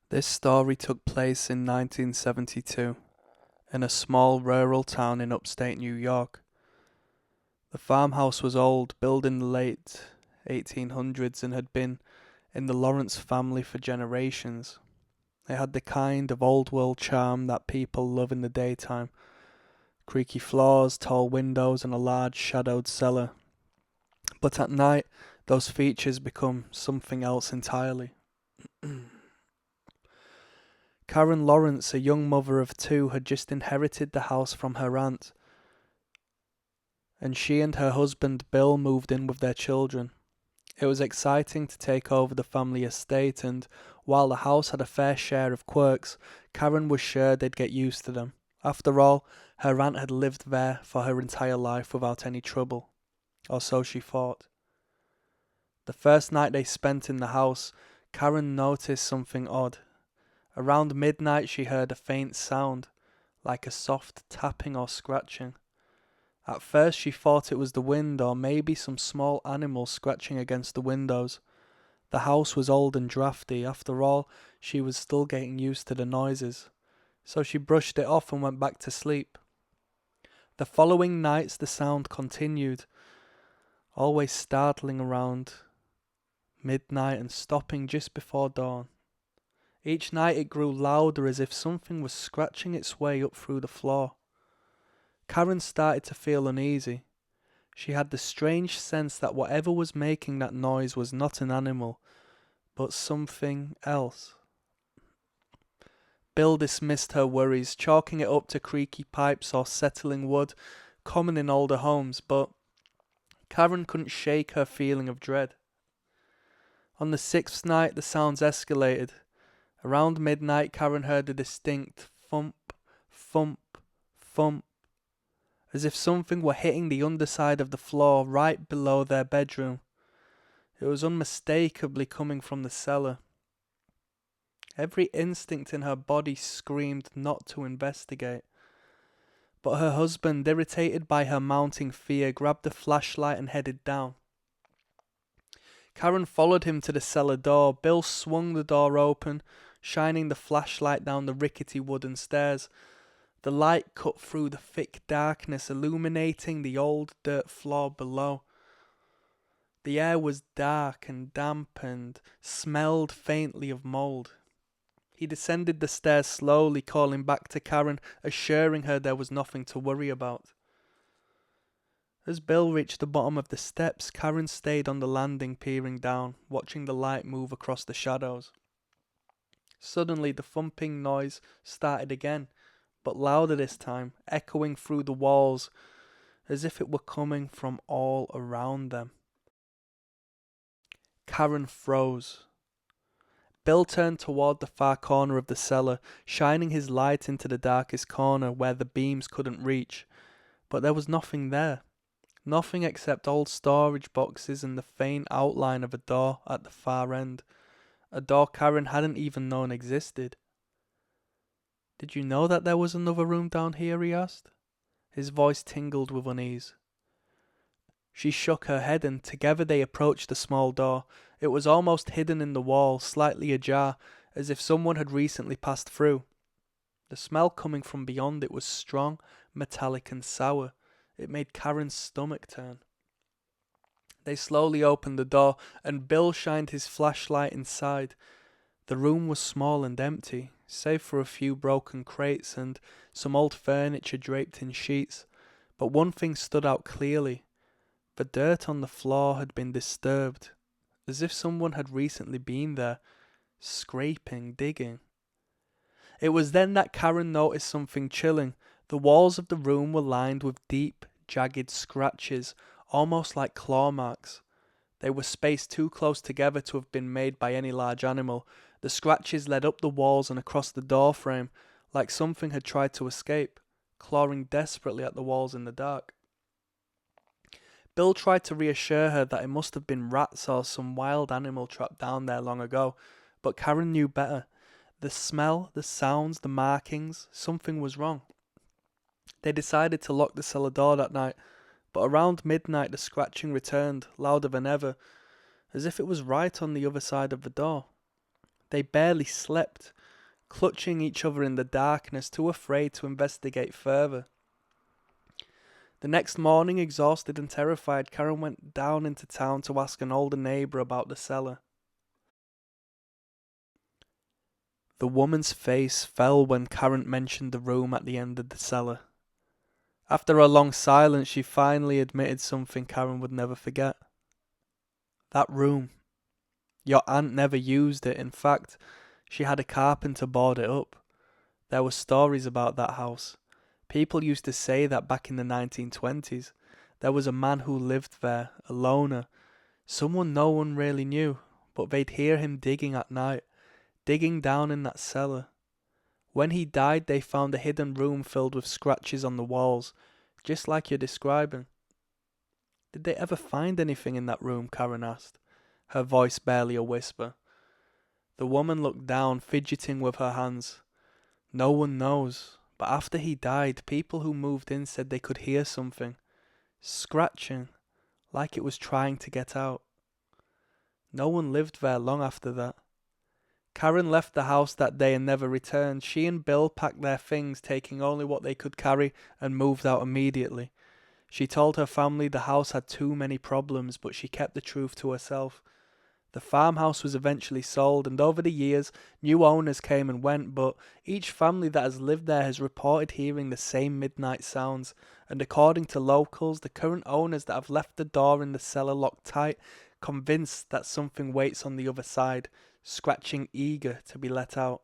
This story took place in 1972 in a small rural town in upstate New York. The farmhouse was old, built in the late 1800s, and had been in the Lawrence family for generations. It had the kind of old world charm that people love in the daytime: creaky floors, tall windows, and a large shadowed cellar. But at night, those features become something else entirely. Karen Lawrence, a young mother of two, had just inherited the house from her aunt, and she and her husband Bill moved in with their children. It was exciting to take over the family estate, and while the house had a fair share of quirks, Karen was sure they'd get used to them. After all, her aunt had lived there for her entire life without any trouble, or so she thought. The first night they spent in the house, Karen noticed something odd. Around midnight she heard a faint sound, like a soft tapping or scratching. At first she thought it was the wind, or maybe some small animal scratching against the windows. The house was old and drafty. After all, she was still getting used to the noises, so she brushed it off and went back to sleep. The following nights the sound continued, always startling around midnight and stopping just before dawn. Each night it grew louder, as if something was scratching its way up through the floor. Karen started to feel uneasy. She had the strange sense that whatever was making that noise was not an animal, but something else. Bill dismissed her worries, chalking it up to creaky pipes or settling wood, common in older homes, but Karen couldn't shake her feeling of dread. On the sixth night the sounds escalated. Around midnight Karen heard a distinct thump, thump, thump, as if something were hitting the underside of the floor right below their bedroom. It was unmistakably coming from the cellar. Every instinct in her body screamed not to investigate. But her husband, irritated by her mounting fear, grabbed a flashlight and headed down. Karen followed him to the cellar door. Bill swung the door open, shining the flashlight down the rickety wooden stairs. The light cut through the thick darkness, illuminating the old dirt floor below. The air was dark and damp and smelled faintly of mould. He descended the stairs slowly, calling back to Karen, assuring her there was nothing to worry about. As Bill reached the bottom of the steps, Karen stayed on the landing, peering down, watching the light move across the shadows. Suddenly the thumping noise started again, but louder this time, echoing through the walls, as if it were coming from all around them. Karen froze. Bill turned toward the far corner of the cellar, shining his light into the darkest corner where the beams couldn't reach, but there was nothing there. Nothing except old storage boxes and the faint outline of a door at the far end, a door Karen hadn't even known existed. "Did you know that there was another room down here?" he asked. His voice tingled with unease. She shook her head, and together they approached the small door. It was almost hidden in the wall, slightly ajar, as if someone had recently passed through. The smell coming from beyond it was strong, metallic and sour. It made Karen's stomach turn. They slowly opened the door, and Bill shined his flashlight inside. The room was small and empty, save for a few broken crates and some old furniture draped in sheets. But one thing stood out clearly. The dirt on the floor had been disturbed, as if someone had recently been there, scraping, digging. It was then that Karen noticed something chilling. The walls of the room were lined with deep, jagged scratches, almost like claw marks. They were spaced too close together to have been made by any large animal. The scratches led up the walls and across the door frame, like something had tried to escape, clawing desperately at the walls in the dark. Bill tried to reassure her that it must have been rats or some wild animal trapped down there long ago, but Karen knew better. The smell, the sounds, the markings, something was wrong. They decided to lock the cellar door that night, but around midnight the scratching returned, louder than ever, as if it was right on the other side of the door. They barely slept, clutching each other in the darkness, too afraid to investigate further. The next morning, exhausted and terrified, Karen went down into town to ask an older neighbour about the cellar. The woman's face fell when Karen mentioned the room at the end of the cellar. After a long silence, she finally admitted something Karen would never forget. That room. Your aunt never used it. In fact, she had a carpenter board it up. There were stories about that house. People used to say that back in the 1920s, there was a man who lived there, a loner, someone no one really knew, but they'd hear him digging at night, digging down in that cellar. When he died, they found a hidden room filled with scratches on the walls, just like you're describing. Did they ever find anything in that room? Karen asked, her voice barely a whisper. The woman looked down, fidgeting with her hands. No one knows, but after he died, people who moved in said they could hear something, scratching, like it was trying to get out. No one lived there long after that. Karen left the house that day and never returned. She and Bill packed their things, taking only what they could carry, and moved out immediately. She told her family the house had too many problems, but she kept the truth to herself. The farmhouse was eventually sold, and over the years, new owners came and went, but each family that has lived there has reported hearing the same midnight sounds, and according to locals, the current owners that have left the door in the cellar locked tight, convinced that something waits on the other side, scratching, eager to be let out.